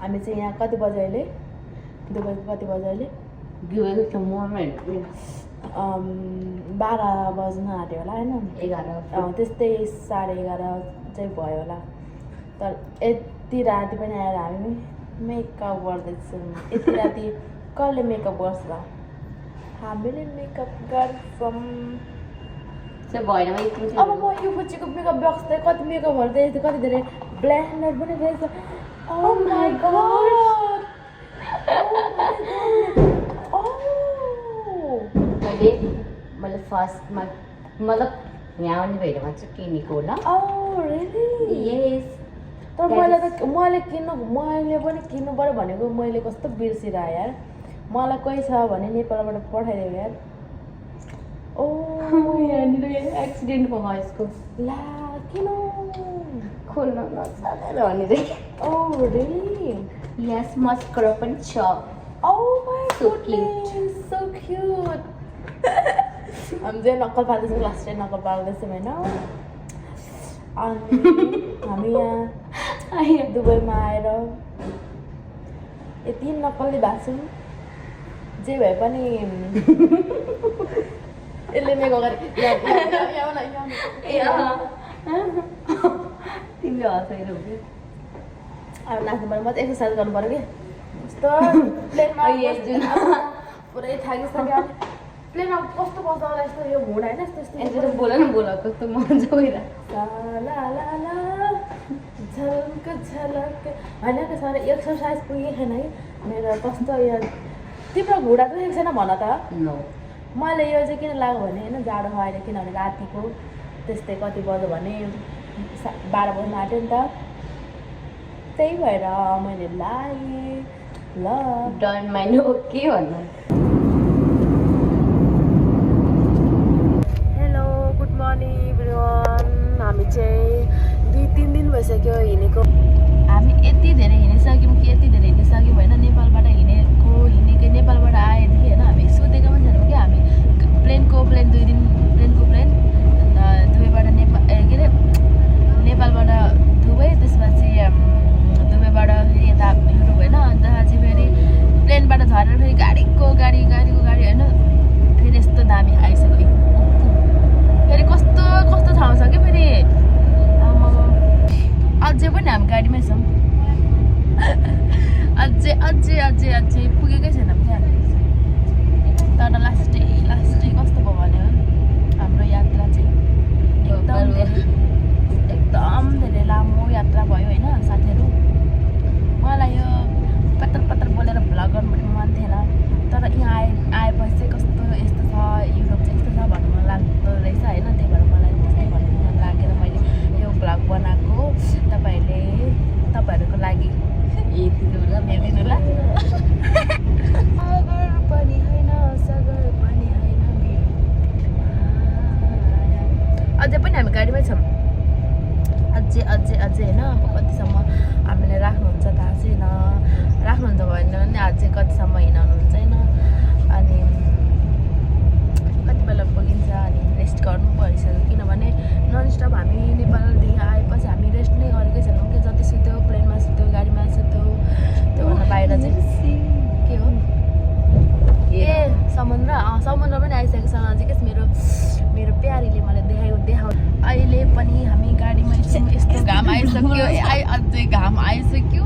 हामी चाहिँ यहाँ कति बजे अहिले दुबईको कति बजे अहिले 12 बज्न आँट्यो होला होइन 11 त्यस्तै 11:30 चाहिँ भयो होला तर यति राति पनि आएर हामी मेकअप गर्दैछौँ यति राति कसले मेकअप गर्छ हामीले मेकअप गर्छौँ अब म यो बुच्चीको मेकअप बक्स चाहिँ कति मेकअपहरू चाहिँ कति धेरै ब्ल्यान्डर पनि रहेछ Oh my god! मैले फर्स्टमा मतलब यहाँ आउने भइरहेको चाहिँ किनेको होला Oh really? यस तर मैले पनि किन्नु पर्यो भनेको मैले कस्तो बिर्सिरहेँ यार मलाई कोही छ भने नेपालबाट पठाइदेऊ यार यहाँनिर एक्सिडेन्ट भयो यसको ला किन खोल्न नजानेर भने Oh really? यस मस्करा पनि छ Oh my So goodness, so cute. हामी चाहिँ नक्कल पाल्दैछौँ लास्ट टाइम नक्कल पाल्दैछौँ होइन अनि हामी यहाँ दुबईमा आएर यति नक्कली भएको छौँ जे भए पनि यसले मेको गरे तिमीले हँसाइरहौ कि अब नाच्नु पऱ्यो म चाहिँ एक्सर्साइज गर्नु पऱ्यो कि यस्तो प्लेनमा पुरै थाकिसक्यो प्लेनमा कस्तो बस्दा होला यस्तो यो घुँडा होइन यस्तो यस्तो बोल न बोल कस्तो मजा भइरहेको झलक झलक होइन कि सर एक्सर्साइज पुगेको छैन कि मेरो कस्तो यो तिम्रो घुँडा चाहिँ छैन भन त मैले यो चाहिँ किन लाग्यो भने होइन जाडो भयो अहिले किनभने रातिको त्यस्तै कति बज्यो भने 12 बज्न आँट्यो नि त त्यही भएर मैले लगाएँ ल डन्ट माइन्ड ओके भन्नु हेलो गुड मर्निङ एभ्रिवान हामी चाहिँ 2-3 दिन भइसक्यो हिँडेको हामी यति धेरै हिँडिसक्यौँ कि यति धेरै हिँडिसक्यौँ होइन नेपालबाट हिँडेकै नेपालबाट आएदेखि होइन हामी सोधेको पनि छैनौँ कि हामी प्लेनको 2 दिन प्लेनको प्लेन अन्त दुबईबाट के अरे नेपालबाट दुबई त्यसपछि दुबईबाट फेरि यता युरोप होइन अन्त चाहिँ फेरि प्लेनबाट झरेर फेरि गाडीको गाडी होइन फेरि यस्तो दामी आइसक्यो फेरि कस्तो ठाउँ छ कि फेरि अझै पनि हामी गाडीमै छौँ अझै पुगेकै छैनौँ क्या तर लास्टै कस्तो भयो भने हाम्रो यात्रा चाहिँ एकदम धेरै लामो यात्रा भयो होइन साथीहरू मलाई यो पत्र बोलेर भ्लग गर्नु पनि मन थिएन तर यहाँ आएपछि चाहिँ कस्तो यस्तो छ युरोप चाहिँ यस्तो छ भन्नु मन लाग्दो रहेछ होइन त्यही भएर मलाई त्यस्तै भन्नु मन लागेर मैले यो भ्लग बनाएको तपाईँहरूको लागि हेरिदिनु होला सागर पनि होइन अझै पनि हामी गाडीमै छौँ अझै होइन अब कतिसम्म हामीले राख्नुहुन्छ थाहा छैन राख्नुहुन्छ भने अझै कतिसम्म हिँडाउनुहुन्छ होइन अनि कति बेला पुगिन्छ अनि रेस्ट गर्नु परिसक्यो किनभने ननस्टप हामी नेपालदेखि आएपछि हामी रेस्ट नै गरेकै छैनौँ कि जति सुत्यो प्लेनमा सुत्यो गाडीमा सुत्यो त्योभन्दा बाहिर चाहिँ के हो समुद्र पनि आइसकेको छ नजिकै मेरो प्यारीले मलाई देखाउ अहिले पनि हामी गाडीमै छौँ यस्तो घाम आइसक्यो अझै घाम आइसक्यो